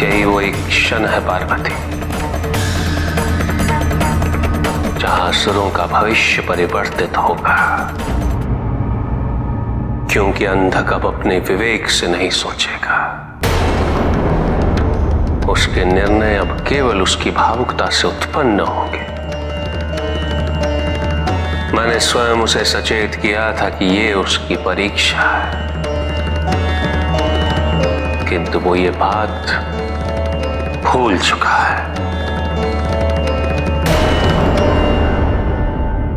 यही वो एक क्षण है पार्वती, जहां असुरों का भविष्य परिवर्तित होगा, क्योंकि अंधक अब अपने विवेक से नहीं सोचेगा। उसके निर्णय अब केवल उसकी भावुकता से उत्पन्न होंगे। मैंने स्वयं उसे सचेत किया था कि ये उसकी परीक्षा है, किंतु वो ये बात भूल चुका है।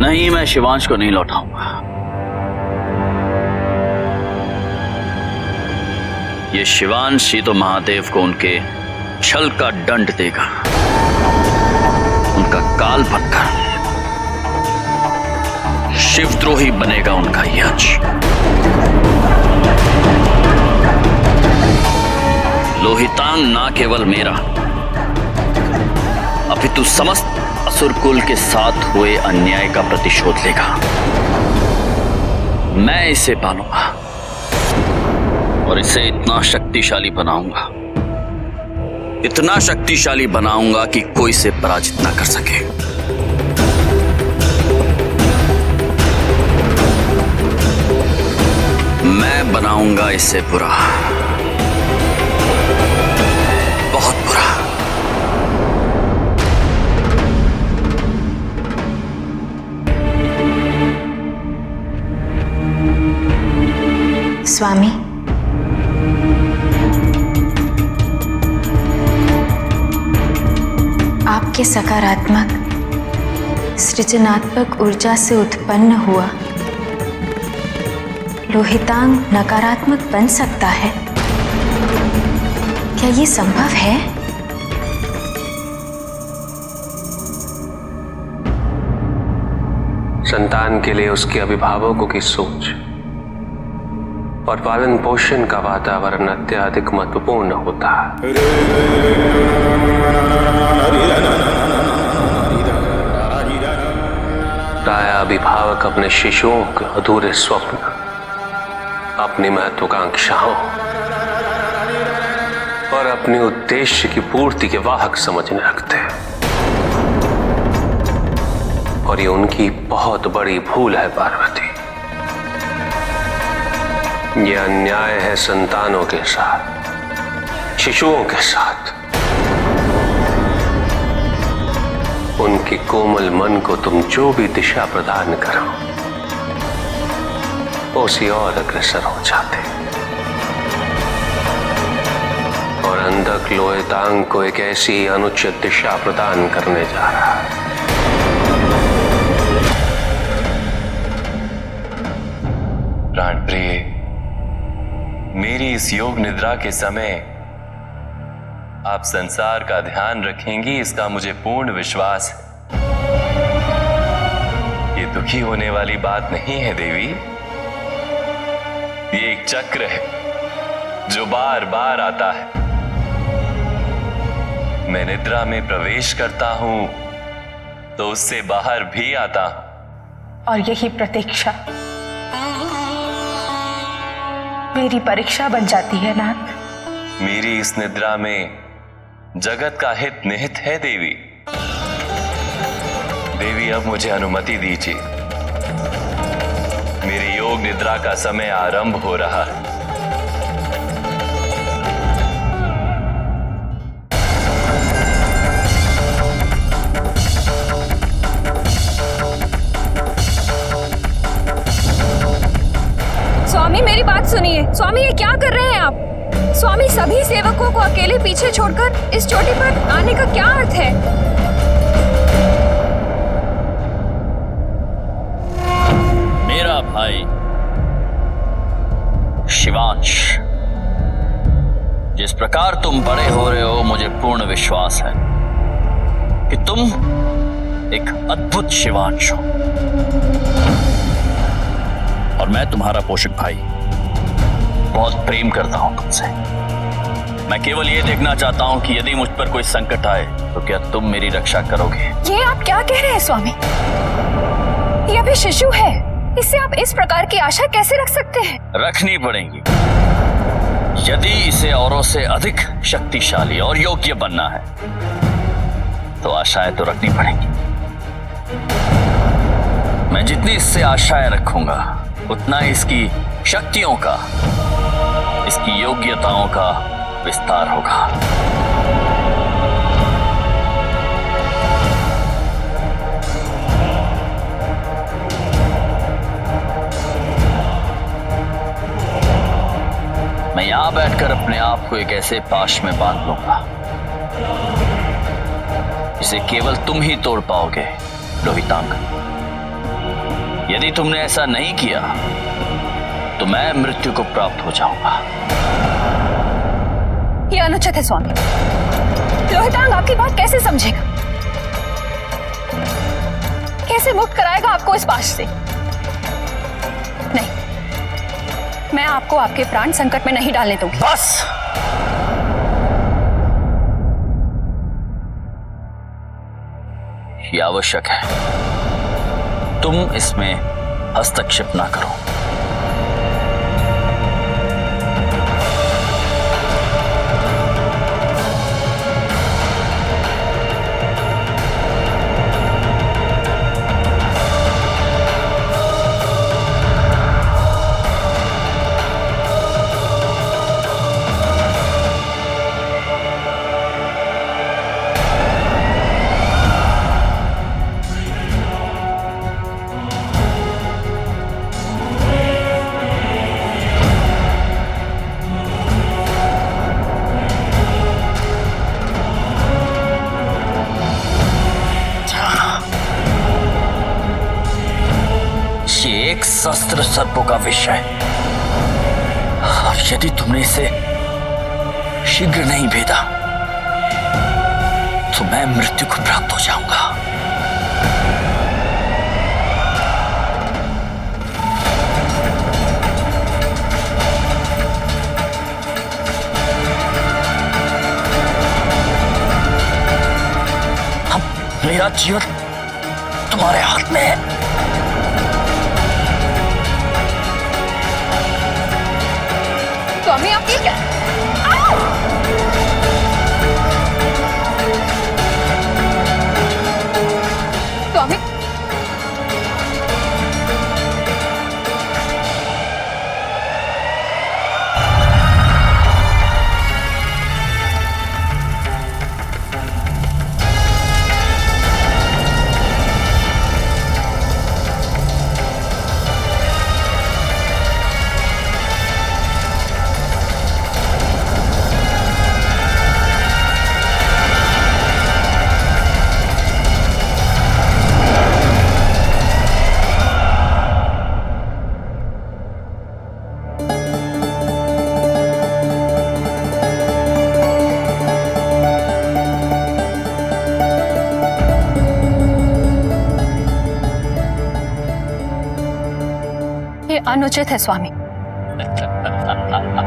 नहीं, मैं शिवांश को नहीं लौटाऊंगा। ये शिवांश ही तो महादेव को उनके छल का दंड देगा, उनका काल बनकर शिवद्रोही बनेगा उनका यक्ष। लोहितांग ना केवल मेरा अपितु समस्त असुर कुल के साथ हुए अन्याय का प्रतिशोध लेगा। मैं इसे पालूंगा और इसे इतना शक्तिशाली बनाऊंगा, इतना शक्तिशाली बनाऊंगा कि कोई इसे पराजित ना कर सके। मैं बनाऊंगा इसे बुरा, बहुत बुरा। स्वामी, आपके सकारात्मक सृजनात्मक ऊर्जा से उत्पन्न हुआ लोहितांग नकारात्मक बन सकता है? क्या ये संभव है? संतान के लिए उसके अभिभावकों की सोच और पालन पोषण का वातावरण अत्यधिक महत्वपूर्ण होता है। प्राय अभिभावक अपने शिशुओं के अधूरे स्वप्न, अपनी महत्वाकांक्षाओं और अपने उद्देश्य की पूर्ति के वाहक समझने लगते हैं, और ये उनकी बहुत बड़ी भूल है पार्वती। ये अन्याय है संतानों के साथ, शिशुओं के साथ। उनके कोमल मन को तुम जो भी दिशा प्रदान करो, उसी और अग्रसर हो जाते, और अंधक लोहितांग को एक ऐसी अनुचित दिशा प्रदान करने जा रहा है। प्राणप्रिय, मेरी इस योग निद्रा के समय आप संसार का ध्यान रखेंगी, इसका मुझे पूर्ण विश्वास है। ये दुखी होने वाली बात नहीं है देवी, ये एक चक्र है जो बार बार आता है। मैं निद्रा में प्रवेश करता हूं तो उससे बाहर भी आता हूं, और यही प्रतीक्षा मेरी परीक्षा बन जाती है नाथ। मेरी इस निद्रा में जगत का हित निहित है देवी। देवी, अब मुझे अनुमति दीजिए, मेरी योग निद्रा का समय आरंभ हो रहा है। स्वामी, मेरी बात सुनिए। स्वामी, ये क्या कर रहे हैं आप? स्वामी, सभी सेवकों को अकेले पीछे छोड़कर इस चोटी पर आने का क्या अर्थ है? मेरा भाई शिवांश, जिस प्रकार तुम बड़े हो रहे हो, मुझे पूर्ण विश्वास है कि तुम एक अद्भुत शिवांश हो, और मैं तुम्हारा पोषक भाई बहुत प्रेम करता हूं तुमसे। मैं केवल ये देखना चाहता हूं कि यदि मुझ पर कोई संकट आए तो क्या तुम मेरी रक्षा करोगे। ये आप क्या कह रहे हैं स्वामी? ये अभी शिशु है, इससे आप इस प्रकार की आशा कैसे रख सकते हैं? रखनी पड़ेगी, यदि इसे औरों से अधिक शक्तिशाली और योग्य बनना है तो आशाएं तो रखनी पड़ेंगी। मैं जितनी इससे आशाएं रखूंगा उतना इसकी शक्तियों का, इसकी योग्यताओं का विस्तार होगा। मैं यहां बैठकर अपने आप को एक ऐसे पाश में बांध लूंगा जिसे केवल तुम ही तोड़ पाओगे लोहितांग। यदि तुमने ऐसा नहीं किया तो मैं मृत्यु को प्राप्त हो जाऊंगा। यह अनुचित है स्वामी। लोहितांग आपकी बात कैसे समझेगा? कैसे मुक्त कराएगा आपको इस पाश से? नहीं, मैं आपको आपके प्राण संकट में नहीं डालने दूंगी। बस! ये आवश्यक है, तुम इसमें हस्तक्षेप ना करो। एक शस्त्र सर्पों का विषय, और यदि तुमने इसे शीघ्र नहीं भेदा तो मैं मृत्यु को प्राप्त हो जाऊंगा। अब मेरा जीवन तुम्हारे हाथ में है। स्वामी आप ये क्या? स्वामी, अनुचित है स्वामी।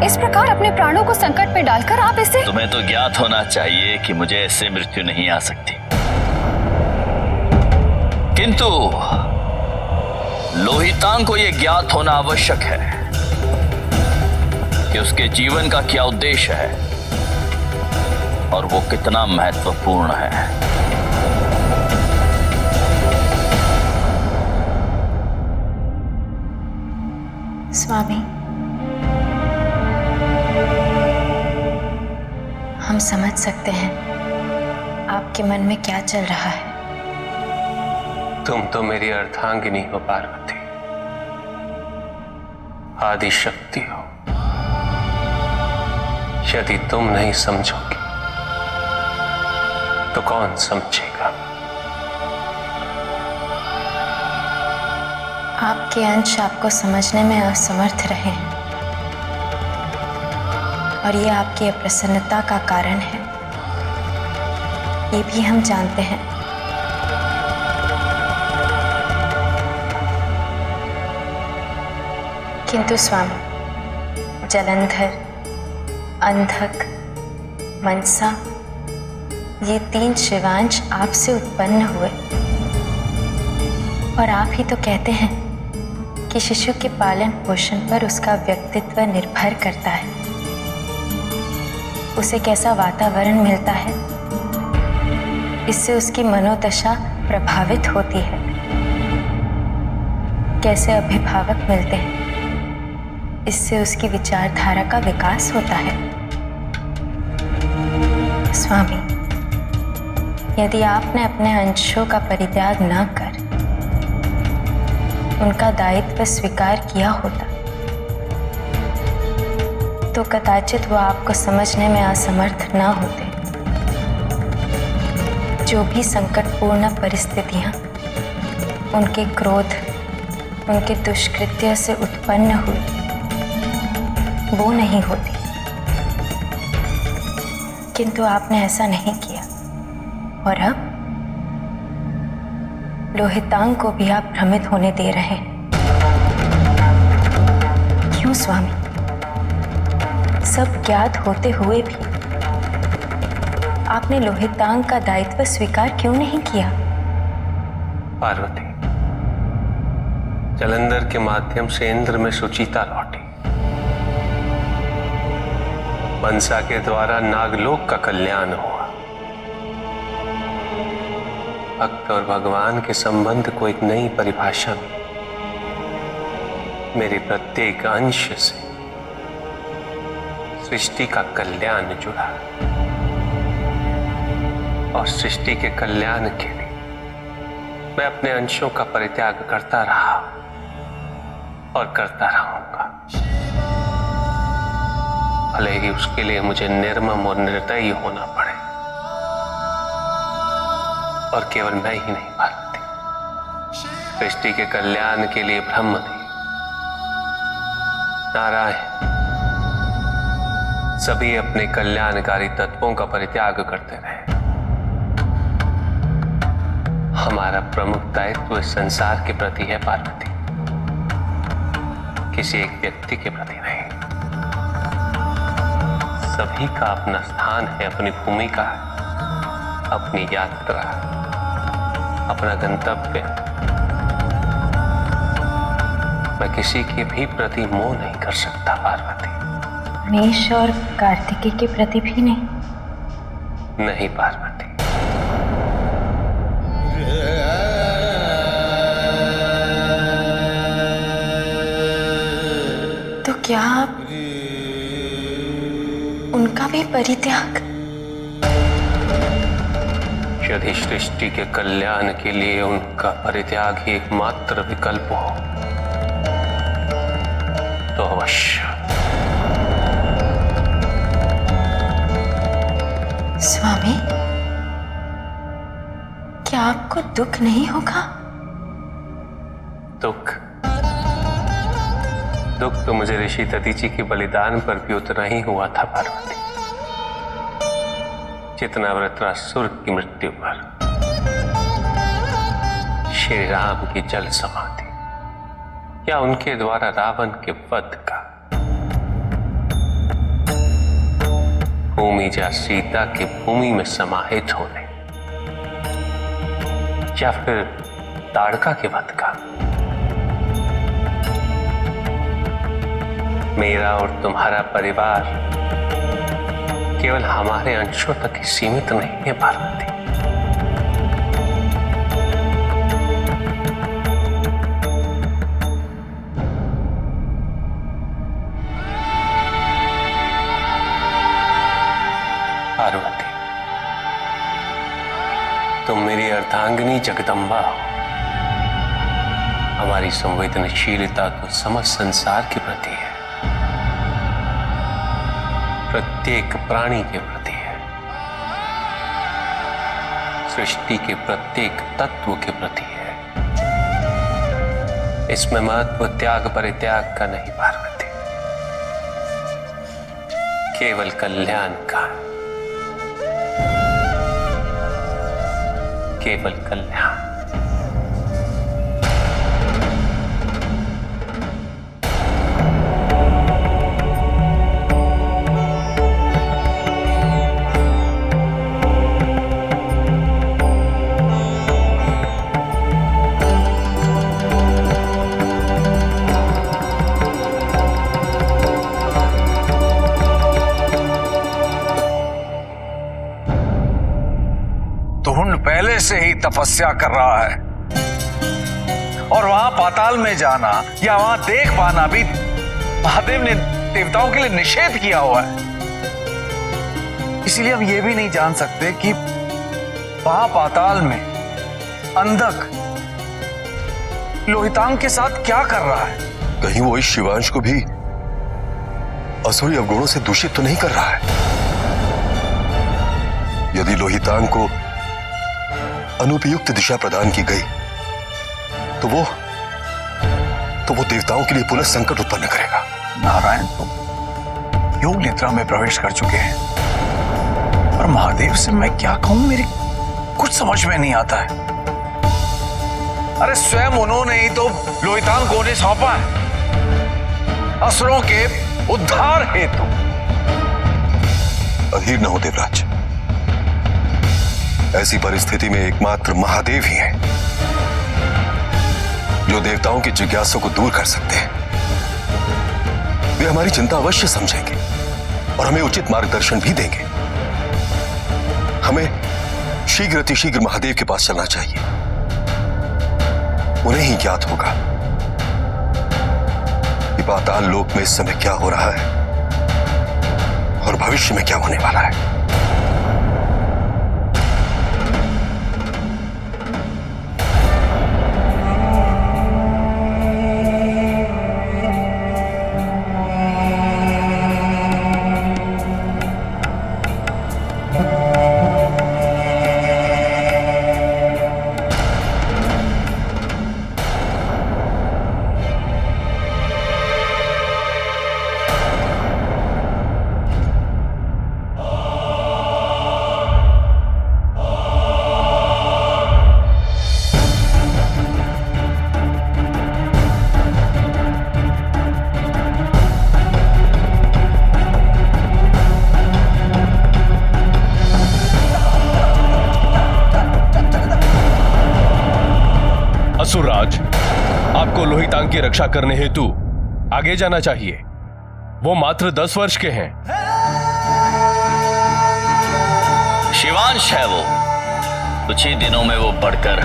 इस प्रकार अपने प्राणों को संकट में डालकर आप इसे। तुम्हें तो ज्ञात होना चाहिए कि मुझे ऐसे मृत्यु नहीं आ सकती, किंतु लोहितांग को यह ज्ञात होना आवश्यक है कि उसके जीवन का क्या उद्देश्य है और वो कितना महत्वपूर्ण है। स्वामी, हम समझ सकते हैं आपके मन में क्या चल रहा है। तुम तो मेरी अर्धांगिनी हो पार्वती, आदि शक्ति हो। यदि तुम नहीं समझोगी तो कौन समझेगा? आपके अंश आपको समझने में असमर्थ रहे हैं और ये आपकी अप्रसन्नता का कारण है, ये भी हम जानते हैं। किंतु स्वामी, जलंधर, अंधक, मनसा, ये 3 शिवांश आपसे उत्पन्न हुए और आप ही तो कहते हैं कि शिशु के पालन पोषण पर उसका व्यक्तित्व निर्भर करता है। उसे कैसा वातावरण मिलता है, इससे उसकी मनोदशा प्रभावित होती है। कैसे अभिभावक मिलते हैं, इससे उसकी विचारधारा का विकास होता है। स्वामी, यदि आपने अपने अंशों का परित्याग न कर उनका दायित्व स्वीकार किया होता तो कदाचित वो आपको समझने में असमर्थ न होते। जो भी संकटपूर्ण परिस्थितियां उनके क्रोध, उनके दुष्कृत्य से उत्पन्न हुई, वो नहीं होती। किंतु आपने ऐसा नहीं किया, और अब लोहितांग को भी आप भ्रमित होने दे रहे हैं। क्यों स्वामी? सब ज्ञात होते हुए भी आपने लोहितांग का दायित्व स्वीकार क्यों नहीं किया? पार्वती, जलंधर के माध्यम से इंद्र में सुचिता लौटी। बंसा के द्वारा नागलोक का कल्याण हुआ। भक्त और भगवान के संबंध को एक नई परिभाषा में मेरे प्रत्येक अंश से सृष्टि का कल्याण जुड़ा, और सृष्टि के कल्याण के लिए मैं अपने अंशों का परित्याग करता रहा और करता रहूंगा, भले ही उसके लिए मुझे निर्मम और निर्दयी होना पड़े। और केवल मैं ही नहीं पार्वती, सृष्टि के कल्याण के लिए ब्रह्मदेव, नारायण सभी अपने कल्याणकारी तत्वों का परित्याग करते रहे। हमारा प्रमुख दायित्व इस संसार के प्रति है पार्वती, किसी एक व्यक्ति के प्रति नहीं। सभी का अपना स्थान है, अपनी भूमिका है, अपनी यात्रा, अपना गंतव्य। मैं किसी के भी प्रति मोह नहीं कर सकता पार्वती। गणेश और कार्तिकेय के प्रति भी नहीं? नहीं पार्वती। तो क्या आप उनका भी परित्याग? यदि सृष्टि के कल्याण के लिए उनका परित्याग ही एकमात्र विकल्प हो तो अवश्य। स्वामी, क्या आपको दुख नहीं होगा? दुख तो मुझे ऋषि दधीचि के बलिदान पर भी उतना ही हुआ था पार्वती, जितना वृत्रासुर की मृत्यु पर श्री राम की जल समाधि या उनके द्वारा रावण के वध का, भूमि जा सीता की भूमि में समाहित होने, या फिर ताड़का के वध का। मेरा और तुम्हारा परिवार केवल हमारे अंशों तक ही सीमित नहीं है पार्वती। पार्वती, तुम मेरी अर्धांगिनी जगदम्बा हो। हमारी संवेदनशीलता तो समस्त संसार के प्रति है, प्रत्येक प्राणी के प्रति है, सृष्टि के प्रत्येक तत्व के प्रति है। इसमें महत्व त्याग परित्याग का नहीं पार्वती, केवल कल्याण का, केवल कल्याण। तपस्या कर रहा है, और वहां पाताल में जाना या वहां देख पाना भी महादेव ने देवताओं के लिए निषेध किया हुआ है। इसीलिए हम ये भी नहीं जान सकते कि वहां पाताल में अंधक लोहितांग के साथ क्या कर रहा है। कहीं वो इस शिवांश को भी असुरी अवगुणों से दूषित तो नहीं कर रहा है। यदि लोहितांग को अनुपयुक्त दिशा प्रदान की गई तो वो देवताओं के लिए पुनः संकट उत्पन्न करेगा। नारायण तो योग निद्रा में प्रवेश कर चुके हैं, पर महादेव से मैं क्या कहूं, मेरी कुछ समझ में नहीं आता है। अरे स्वयं उन्होंने ही तो लोहितांग को उन्हें सौंपा है असुरों के उद्धार हेतु। अधीर न हो देवराज, ऐसी परिस्थिति में एकमात्र महादेव ही है जो देवताओं की जिज्ञासा को दूर कर सकते हैं। वे हमारी चिंता अवश्य समझेंगे और हमें उचित मार्गदर्शन भी देंगे। हमें शीघ्र अतिशीघ्र महादेव के पास चलना चाहिए। उन्हें ही ज्ञात होगा कि पाताल लोक में इस समय क्या हो रहा है और भविष्य में क्या होने वाला है। असुरराज, आपको लोहितांग की रक्षा करने हेतु आगे जाना चाहिए। वो मात्र 10 वर्ष के हैं। शिवांश है वो। कुछ ही दिनों में वो बढ़कर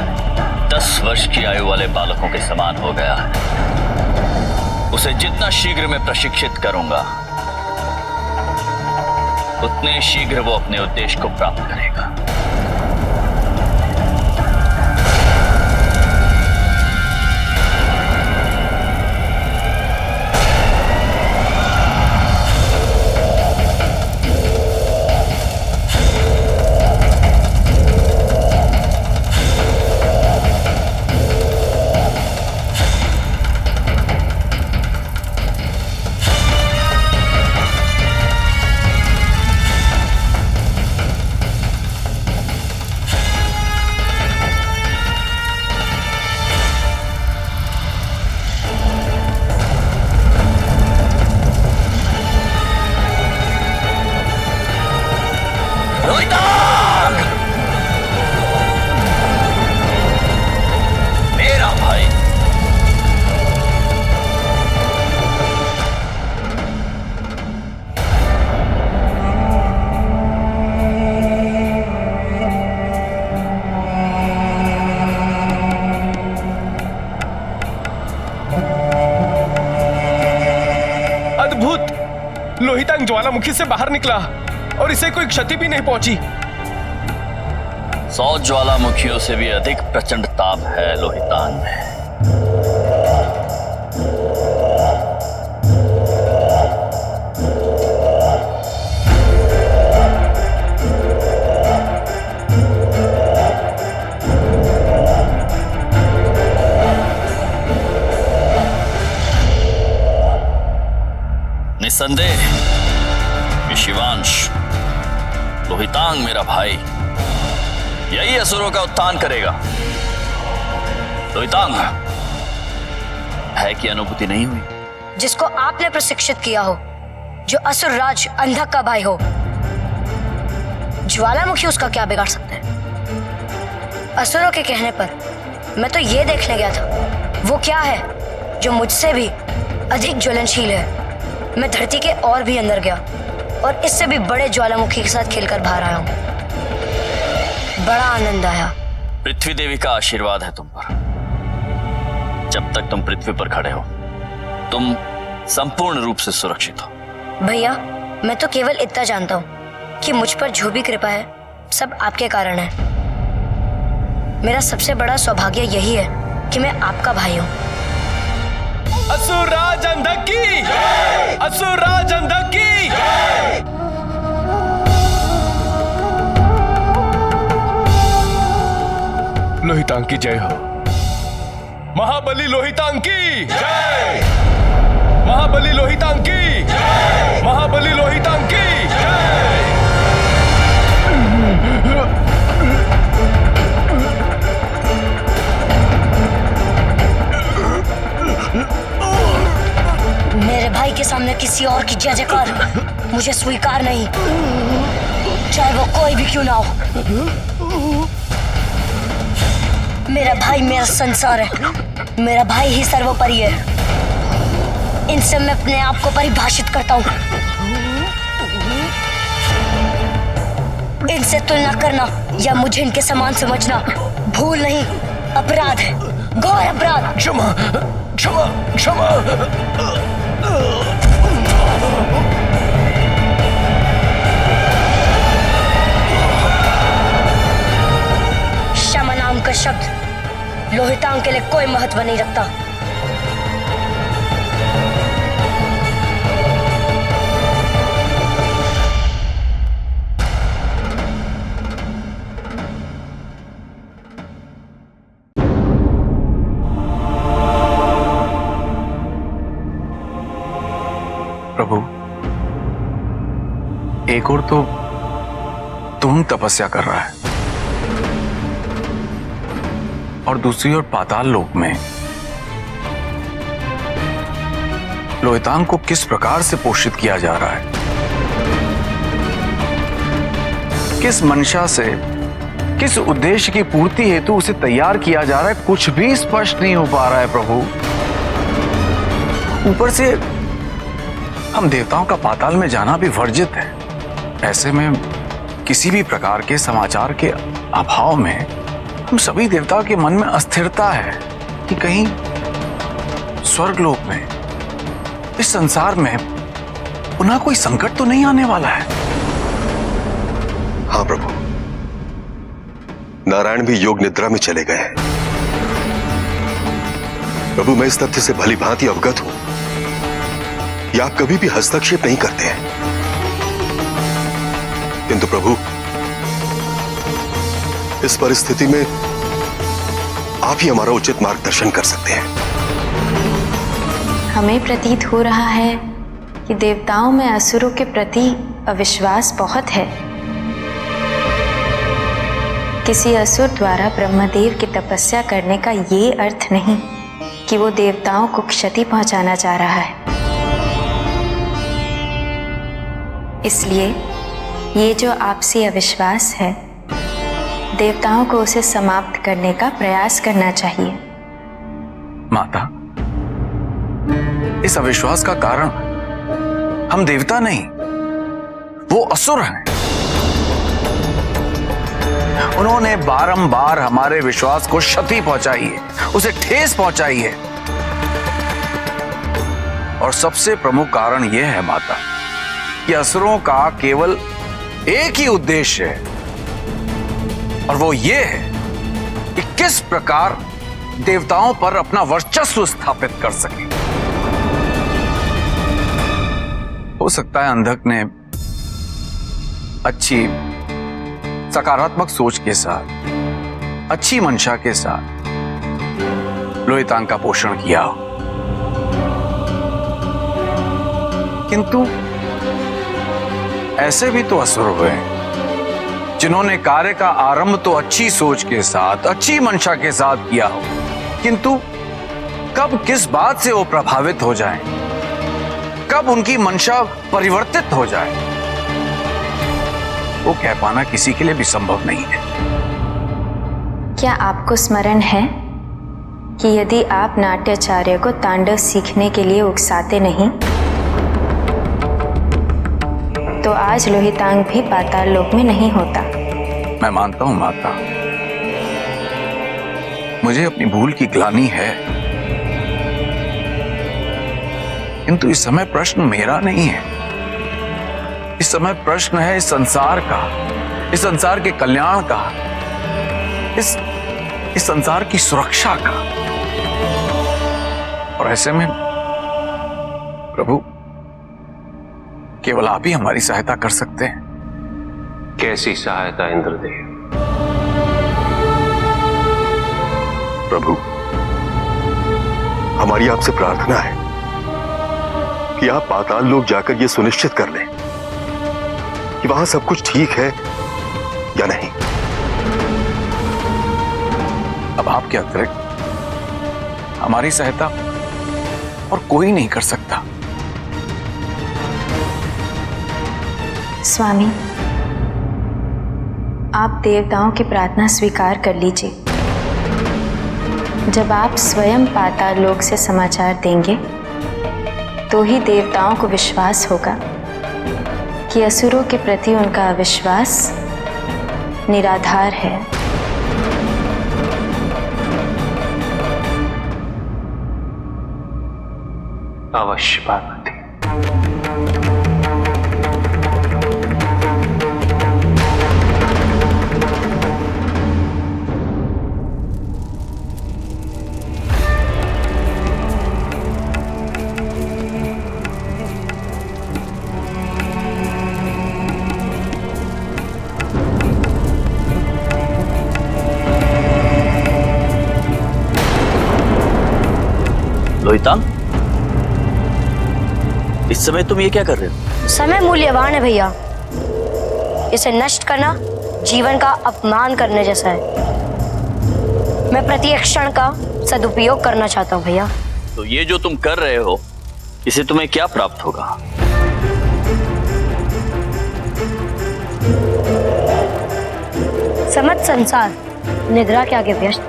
10 वर्ष की आयु वाले बालकों के समान हो गया है। उसे जितना शीघ्र मैं प्रशिक्षित करूंगा, उतने शीघ्र वो अपने उद्देश्य को प्राप्त करेगा। मेरा भाई, अद्भुत! लोहितांग ज्वालामुखी से बाहर निकला और इसे कोई क्षति भी नहीं पहुंची। 100 ज्वालामुखियों से भी अधिक प्रचंड ताप है लोहितांग में। निस्संदेह ये शिवांश लोहितांग मेरा भाई यही असुरों का उत्थान करेगा। लोहितांग, भय की अनुभूति नहीं हुई? जिसको आपने प्रशिक्षित किया हो, जो असुर राज अंधक का भाई हो, ज्वालामुखी उसका क्या बिगाड़ सकते हैं? असुरों के कहने पर मैं तो ये देखने गया था वो क्या है जो मुझसे भी अधिक ज्वलनशील है। मैं धरती के और भी अंदर गया और इससे भी बड़े ज्वालामुखी के साथ खेलकर बाहर आया हूं। बड़ा आनंद आया, पृथ्वी देवी का आशीर्वाद है तुम पर। जब तक तुम पृथ्वी पर खड़े हो तुम संपूर्ण रूप से सुरक्षित हो। भैया, मैं तो केवल इतना जानता हूँ कि मुझ पर जो भी कृपा है सब आपके कारण है। मेरा सबसे बड़ा सौभाग्य यही है कि मैं आपका भाई हूँ। असुरराज अंधक की, असुरराज अंधक की। लोहितांग की जय हो। महाबली लोहितांग की जय। महाबली लोहितांग की जय। महाबली लोहितांग की जय। मेरे भाई के सामने किसी और की जय जयकार मुझे स्वीकार नहीं, चाहे वो कोई भी क्यों ना हो। मेरा भाई मेरा संसार है, मेरा भाई ही सर्वोपरि है। इनसे मैं अपने आप को परिभाषित करता हूँ। इनसे तुलना करना या मुझे इनके समान समझना भूल नहीं, अपराध है, घोर अपराध। क्षमा क्षमा क्षमा। क्षमा नाम का शब्द लोहितांग के लिए कोई महत्व नहीं रखता। प्रभु, एक और तो तुम तपस्या कर रहा है और दूसरी ओर पाताल लोक में लोहितांग को किस प्रकार से पोषित किया जा रहा है, किस मंशा से, किस उद्देश्य की पूर्ति हेतु उसे तैयार किया जा रहा है, कुछ भी स्पष्ट नहीं हो पा रहा है प्रभु। ऊपर से हम देवताओं का पाताल में जाना भी वर्जित है। ऐसे में किसी भी प्रकार के समाचार के अभाव में हम सभी देवताओं के मन में अस्थिरता है कि कहीं स्वर्गलोक में, इस संसार में पुनः कोई संकट तो नहीं आने वाला है। हाँ प्रभु, नारायण भी योग निद्रा में चले गए। प्रभु, मैं इस तथ्य से भली भांति अवगत हूं कि आप कभी भी हस्तक्षेप नहीं करते हैं, किंतु प्रभु इस परिस्थिति में आप ही हमारा उचित मार्गदर्शन कर सकते हैं। हमें प्रतीत हो रहा है कि देवताओं में असुरों के प्रति अविश्वास बहुत है। किसी असुर द्वारा ब्रह्मदेव की तपस्या करने का ये अर्थ नहीं कि वो देवताओं को क्षति पहुंचाना चाह रहा है। इसलिए ये जो आपसी अविश्वास है, देवताओं को उसे समाप्त करने का प्रयास करना चाहिए। माता, इस अविश्वास का कारण हम देवता नहीं, वो असुर हैं। उन्होंने बारंबार हमारे विश्वास को क्षति पहुंचाई है, उसे ठेस पहुंचाई है। और सबसे प्रमुख कारण यह है माता कि असुरों का केवल एक ही उद्देश्य है, और वो ये है कि किस प्रकार देवताओं पर अपना वर्चस्व स्थापित कर सके। हो सकता है अंधक ने अच्छी सकारात्मक सोच के साथ, अच्छी मंशा के साथ लोहितांग का पोषण किया हो, किंतु ऐसे भी तो असुर हुए जिन्होंने कार्य का आरंभ तो अच्छी सोच के साथ, अच्छी मंशा के साथ किया हो, किंतु कब किस बात से वो प्रभावित हो जाएं, कब उनकी मंशा परिवर्तित हो जाए, वो कह पाना किसी के लिए भी संभव नहीं है। क्या आपको स्मरण है कि यदि आप नाट्याचार्य को तांडव सीखने के लिए उकसाते नहीं तो आज लोहितांग भी पाताल लोक में नहीं होता। मैं मानता हूं माता, मुझे अपनी भूल की ग्लानि है, किंतु इस समय प्रश्न मेरा नहीं है। इस समय प्रश्न है इस संसार का, इस संसार के कल्याण का, इस संसार की सुरक्षा का। और ऐसे में प्रभु, केवल आप ही हमारी सहायता कर सकते हैं। कैसी सहायता इंद्रदेव? प्रभु, हमारी आपसे प्रार्थना है कि आप पाताल लोक जाकर यह सुनिश्चित कर लें कि वहां सब कुछ ठीक है या नहीं। अब आपके अतिरिक्त हमारी सहायता और कोई नहीं कर सकता। स्वामी, आप देवताओं की प्रार्थना स्वीकार कर लीजिए। जब आप स्वयं पाताल लोक से समाचार देंगे तो ही देवताओं को विश्वास होगा कि असुरों के प्रति उनका अविश्वास निराधार है। अवश्य पार्वती। लोहितांग, इस समय तुम ये क्या कर रहे हो? समय मूल्यवान है भैया, इसे नष्ट करना जीवन का अपमान करने जैसा है। मैं प्रत्येक क्षण का सदुपयोग करना चाहता हूँ भैया। तो ये जो तुम कर रहे हो, इसे तुम्हें क्या प्राप्त होगा? समस्त संसार निद्रा के आगे व्यस्त।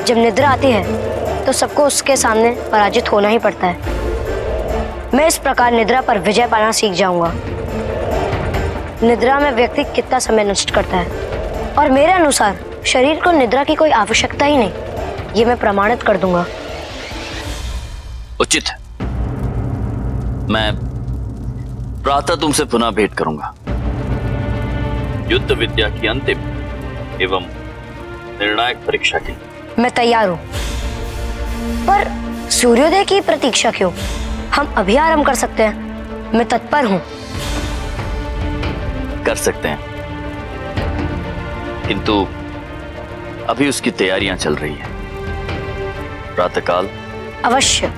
जब निद्रा आती है तो सबको उसके सामने पराजित होना ही पड़ता है। मैं इस प्रकार निद्रा पर विजय पाना सीख जाऊंगा। निद्रा में व्यक्ति कितना समय नष्ट करता है, और मेरे अनुसार शरीर को निद्रा की कोई आवश्यकता ही नहीं। ये मैं प्रमाणित कर दूंगा। उचित है। मैं प्रातः तुमसे पुनः भेंट करूंगा। युद्ध विद्या की अंतिम एवं निर्णायक परीक्षा के लिए मैं तैयार हूं, पर सूर्योदय की प्रतीक्षा क्यों? हम अभी आरंभ कर सकते हैं। मैं तत्पर हूं। कर सकते हैं, किंतु अभी उसकी तैयारियां चल रही हैं। प्रातःकाल अवश्य।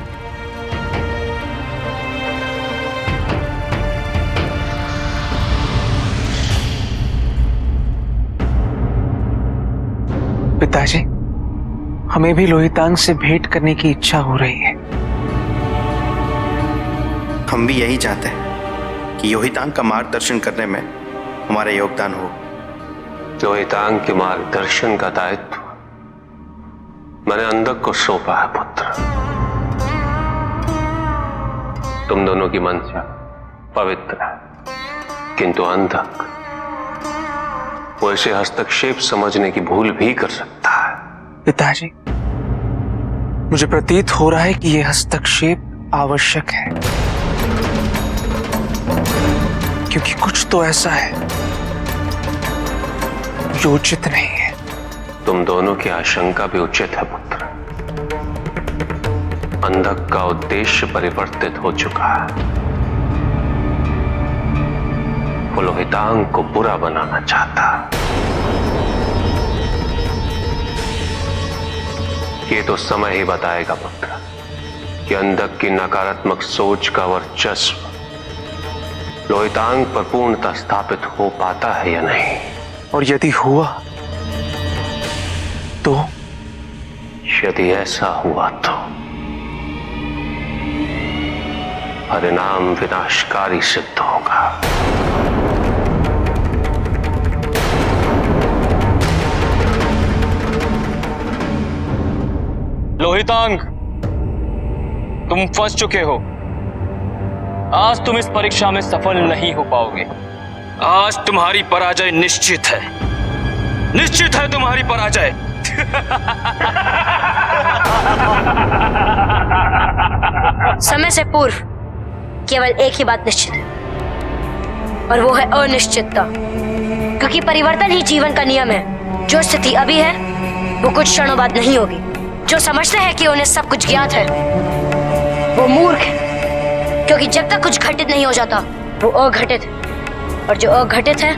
पिताजी, हमें भी लोहितांग से भेंट करने की इच्छा हो रही है। हम भी यही चाहते हैं कि लोहितांग का मार्गदर्शन करने में हमारा योगदान हो। लोहितांग के मार्गदर्शन का दायित्व मैंने अंधक को सौंपा है पुत्र। तुम दोनों की मंशा पवित्र है, किंतु अंधक वो इसे हस्तक्षेप समझने की भूल भी कर सकता है। पिताजी, मुझे प्रतीत हो रहा है कि यह हस्तक्षेप आवश्यक है, क्योंकि कुछ तो ऐसा है जो उचित नहीं है। तुम दोनों की आशंका भी उचित है पुत्र। अंधक का उद्देश्य परिवर्तित हो चुका है। वो लोहितांग को बुरा बनाना चाहता है। ये तो समय ही बताएगा पुत्र कि अंधक की नकारात्मक सोच का वर्चस्व लोहितांग पर पूर्णतः स्थापित हो पाता है या नहीं। और यदि हुआ तो? यदि ऐसा हुआ तो परिणाम विनाशकारी सिद्ध होगा। लोहितांग, तुम फंस चुके हो। आज तुम इस परीक्षा में सफल नहीं हो पाओगे। आज तुम्हारी पराजय निश्चित है। निश्चित है तुम्हारी पराजय। समय से पूर्व केवल एक ही बात निश्चित है, और वो है अनिश्चितता। क्योंकि परिवर्तन ही जीवन का नियम है। जो स्थिति अभी है वो कुछ क्षणों बाद नहीं होगी। जो समझते हैं कि उन्हें सब कुछ ज्ञात है वो मूर्ख है, क्योंकि जब तक कुछ घटित नहीं हो जाता वो अघटित है, और जो अघटित है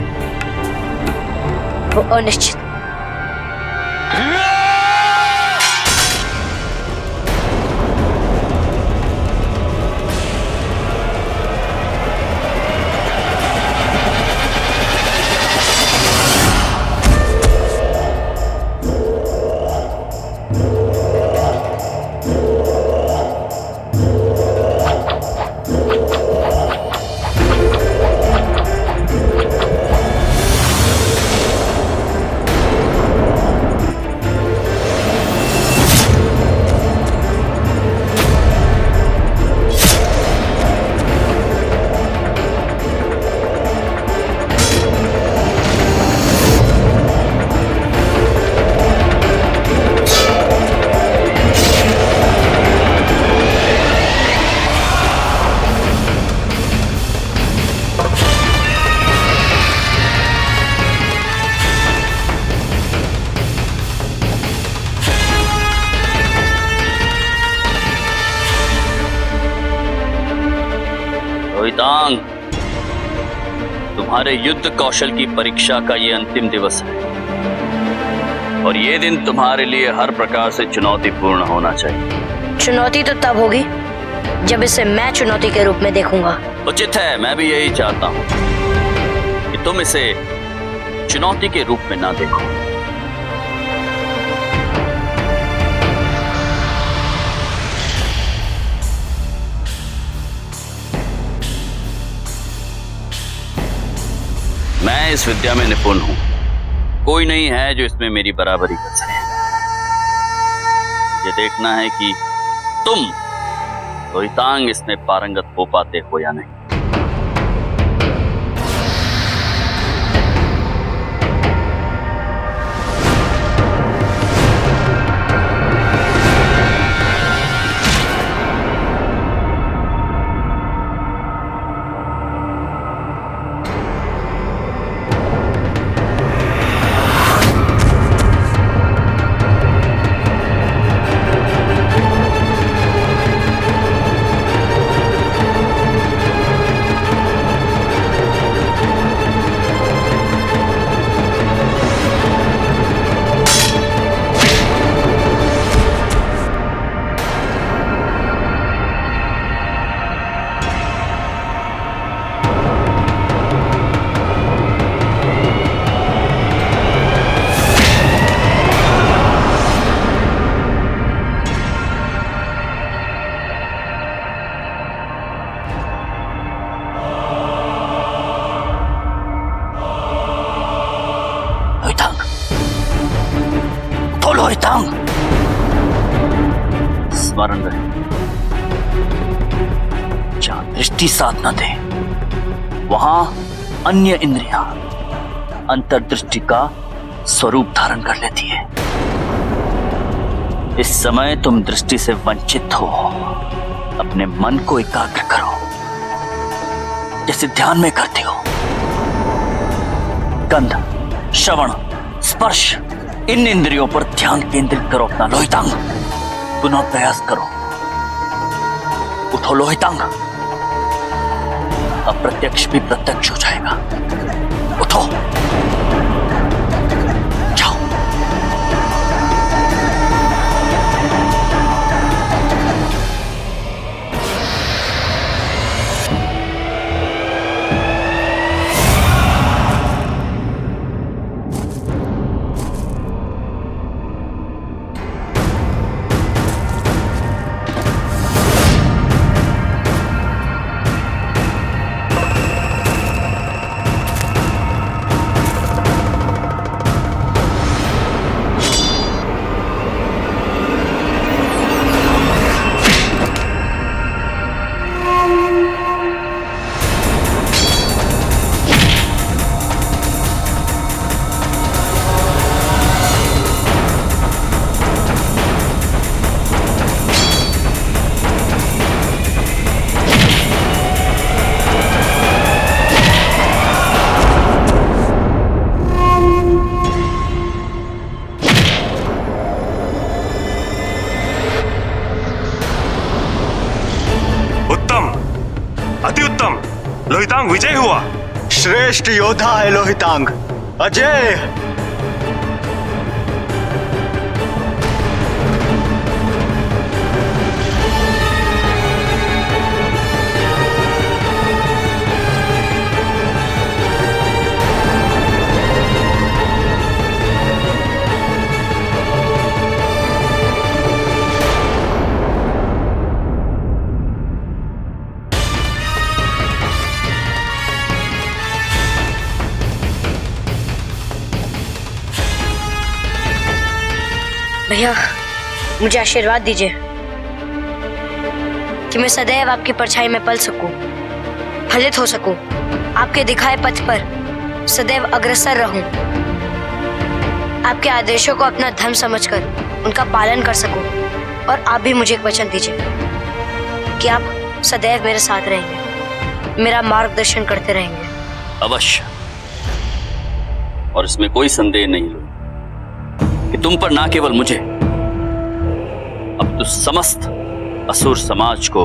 वो अनिश्चित। रोहितांग, तुम्हारे युद्ध कौशल की परीक्षा का ये अंतिम दिवस है, और ये दिन तुम्हारे लिए हर प्रकार से चुनौतीपूर्ण होना चाहिए। चुनौती तो तब होगी जब इसे मैं चुनौती के रूप में देखूंगा। उचित है, मैं भी यही चाहता हूं कि तुम इसे चुनौती के रूप में ना देखो। मैं इस विद्या में निपुण हूं, कोई नहीं है जो इसमें मेरी बराबरी कर सके। ये देखना है कि तुम रोहितांग इसमें पारंगत हो पाते हो या नहीं। रोहितांग, स्मरण रहे, जहां दृष्टि साथ न दे वहां अन्य इंद्रियां अंतर्दृष्टि का स्वरूप धारण कर लेती है। इस समय तुम दृष्टि से वंचित हो। अपने मन को एकाग्र करो जैसे ध्यान में करते हो। गंध, श्रवण, स्पर्श, इन इंद्रियों पर ध्यान केंद्रित करो अपना। लोहितांग, पुनः प्रयास करो। उठो लोहितांग, अप्रत्यक्ष भी प्रत्यक्ष हो जाएगा। उठो, जाओ। लोहितांग विजय हुआ। श्रेष्ठ योद्धा है लोहितांग, अजय। भैया, मुझे आशीर्वाद दीजिए कि मैं सदैव आपकी परछाई में पल सकूं, फलित हो सकूं, आपके दिखाए पथ पर सदैव अग्रसर रहूं, आपके आदेशों को अपना धर्म समझकर उनका पालन कर सकूं। और आप भी मुझे एक वचन दीजिए कि आप सदैव मेरे साथ रहेंगे, मेरा मार्गदर्शन करते रहेंगे। अवश्य, और इसमें कोई संदेह नहीं लो कि तुम पर ना केवल मुझे, अब तो समस्त असुर समाज को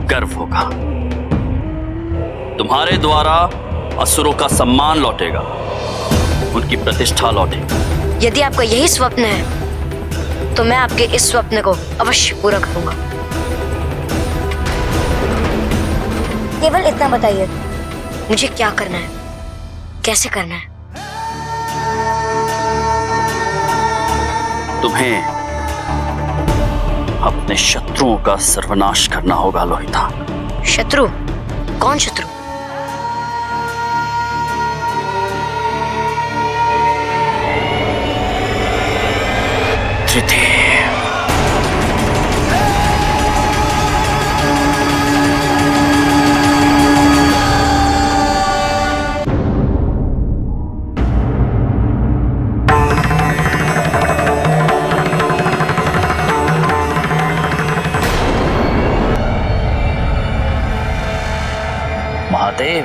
गर्व होगा। तुम्हारे द्वारा असुरों का सम्मान लौटेगा, उनकी प्रतिष्ठा लौटेगी। यदि आपका यही स्वप्न है तो मैं आपके इस स्वप्न को अवश्य पूरा करूंगा। केवल इतना बताइए, मुझे क्या करना है, कैसे करना है? तुम्हें अपने शत्रुओं का सर्वनाश करना होगा लोहितांग। शत्रु? कौन शत्रु? त्रिदेव। महादेव,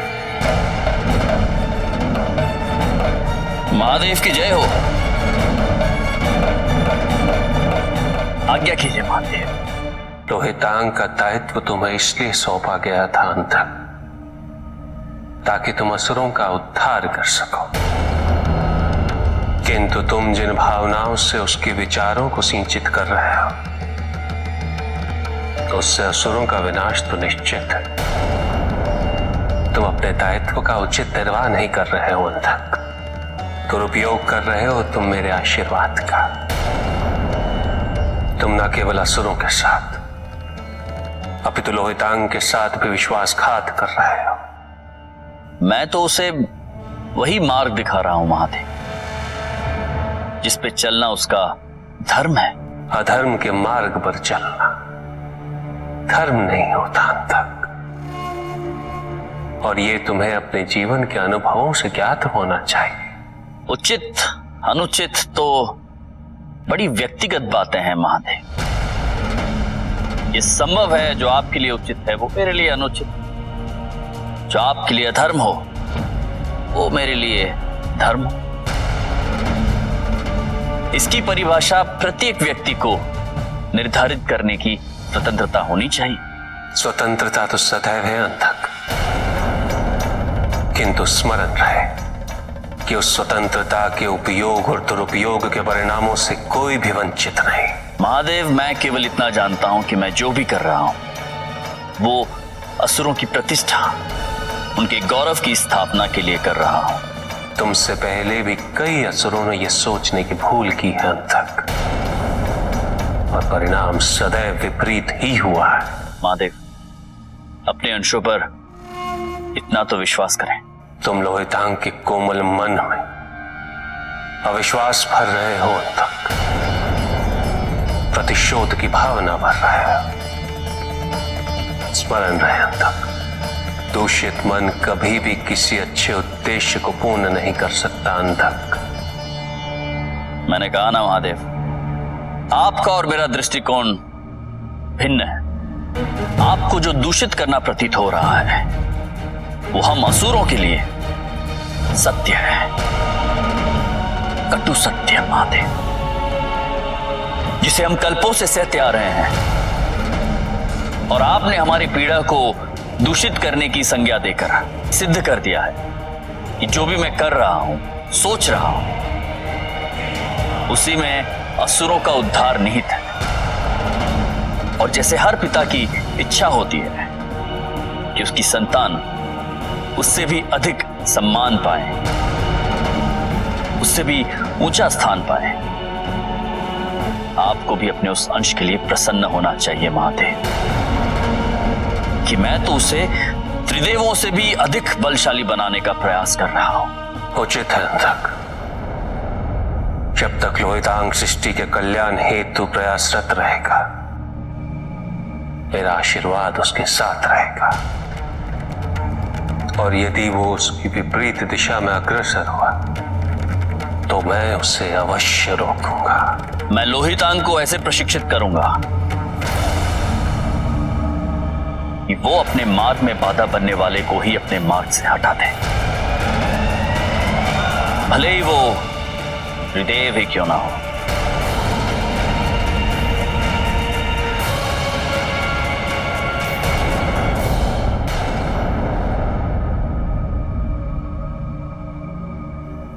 महादेव की जय हो। आज्ञा कीजिए महादेव। लोहितांग का दायित्व तुम्हें इसलिए सौंपा गया था अंधक, ताकि तुम असुरों का उद्धार कर सको। किंतु तुम जिन भावनाओं से उसके विचारों को सिंचित कर रहे हो, तो उससे असुरों का विनाश तो निश्चित है। तुम अपने दायित्व का उचित निर्वाह नहीं कर रहे हो अंधक, दुरुपयोग कर रहे हो तुम मेरे आशीर्वाद का। तुम न केवल असुरों के साथ, अपितु लोहितांग के साथ भी विश्वासघात कर रहे हो। मैं तो उसे वही मार्ग दिखा रहा हूं महादेव, जिस पे चलना उसका धर्म है। अधर्म के मार्ग पर चलना धर्म नहीं होता अंधक, और ये तुम्हें अपने जीवन के अनुभवों से ज्ञात होना चाहिए। उचित अनुचित तो बड़ी व्यक्तिगत बातें हैं महादेव। ये संभव है जो आपके लिए उचित है वो मेरे लिए अनुचित, जो आपके लिए अधर्म हो वो मेरे लिए धर्म हो। इसकी परिभाषा प्रत्येक व्यक्ति को निर्धारित करने की स्वतंत्रता होनी चाहिए। स्वतंत्रता तो सदैव है अंधक, किंतु स्मरण रहे कि उस स्वतंत्रता के उपयोग और दुरुपयोग के परिणामों से कोई भी वंचित नहीं। महादेव, मैं केवल इतना जानता हूं कि मैं जो भी कर रहा हूं वो असुरों की प्रतिष्ठा, उनके गौरव की स्थापना के लिए कर रहा हूं। तुमसे पहले भी कई असुरों ने यह सोचने की भूल की है अंधक, और परिणाम सदैव विपरीत ही हुआ है। महादेव, अपने अंशों पर इतना तो विश्वास करें। तुम लोहितांग के कोमल मन में अविश्वास भर रहे हो अंधक, प्रतिशोध की भावना भर रहे हो। स्मरण रहे अंधक, दूषित मन कभी भी किसी अच्छे उद्देश्य को पूर्ण नहीं कर सकता अंधक। मैंने कहा ना महादेव, आपका और मेरा दृष्टिकोण भिन्न है। आपको जो दूषित करना प्रतीत हो रहा है वो हम असुरों के लिए सत्य है, कटु सत्य महादेव, जिसे हम कल्पों से सहते आ रहे हैं। और आपने हमारी पीड़ा को दूषित करने की संज्ञा देकर सिद्ध कर दिया है कि जो भी मैं कर रहा हूं, सोच रहा हूं, उसी में असुरों का उद्धार निहित है। और जैसे हर पिता की इच्छा होती है कि उसकी संतान उससे भी अधिक सम्मान पाए, उससे भी ऊंचा स्थान पाए, आपको भी अपने उस अंश के लिए प्रसन्न होना चाहिए महादेव, कि मैं तो उसे त्रिदेवों से भी अधिक बलशाली बनाने का प्रयास कर रहा हूं। उचित है अंधक। जब तक लोहितांग सृष्टि के कल्याण हेतु प्रयासरत रहेगा, मेरा आशीर्वाद उसके साथ रहेगा। और यदि वो उसकी विपरीत दिशा में अग्रसर हुआ तो मैं उसे अवश्य रोकूंगा। मैं लोहितांग को ऐसे प्रशिक्षित करूंगा कि वो अपने मार्ग में बाधा बनने वाले को ही अपने मार्ग से हटा दे, भले ही वो त्रिदेव ही क्यों ना हो।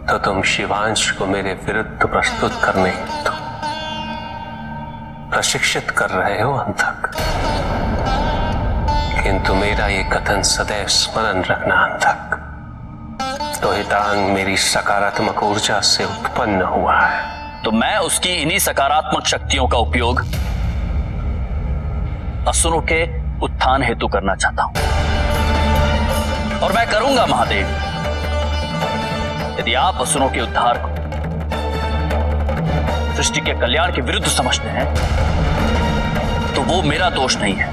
तो तुम शिवांश को मेरे विरुद्ध प्रस्तुत करने हेतु प्रशिक्षित कर रहे हो अंधक। किंतु मेरा ये कथन सदैव स्मरण रखना अंधक, लोहितांग मेरी सकारात्मक ऊर्जा से उत्पन्न हुआ है। तो मैं उसकी इन्हीं सकारात्मक शक्तियों का उपयोग असुरों के उत्थान हेतु करना चाहता हूं, और मैं करूंगा महादेव। यदि आप असुरों के उद्धार को सृष्टि के कल्याण के विरुद्ध समझते हैं तो वो मेरा दोष नहीं है।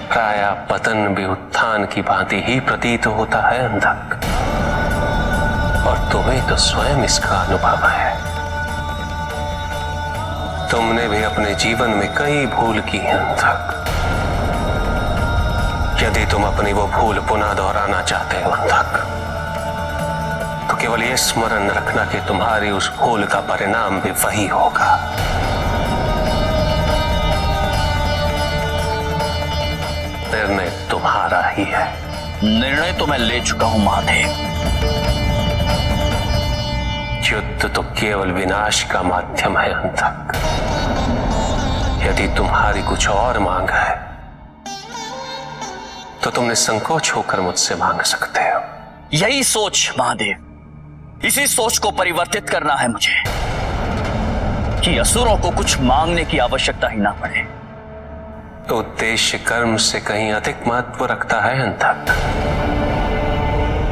प्राय पतन भी उत्थान की भांति ही प्रतीत होता है अंधक, और तुम्हें तो स्वयं इसका अनुभव है। तुमने भी अपने जीवन में कई भूल की है अंधक। यदि तुम अपनी वो भूल पुनः दोहराना चाहते हो अंधक, तो केवल ये स्मरण रखना कि तुम्हारी उस भूल का परिणाम भी वही होगा। निर्णय तुम्हारा ही है। निर्णय तो मैं ले चुका हूं महादेव। युद्ध तो केवल विनाश का माध्यम है अंधक। यदि तुम्हारी कुछ और मांग है तो तुमने संकोच होकर मुझसे मांग सकते हो। यही सोच महादेव, इसी सोच को परिवर्तित करना है मुझे कि असुरों को कुछ मांगने की आवश्यकता ही ना पड़े। तो उद्देश्य कर्म से कहीं अधिक महत्व रखता है अंधक,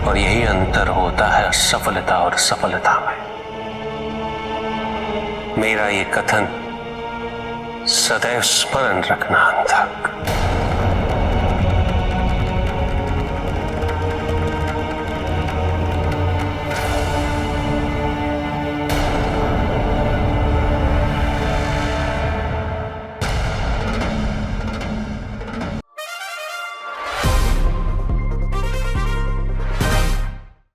और यही अंतर होता है असफलता और सफलता में। मेरा ये कथन सदैव स्मरण रखना अंधक।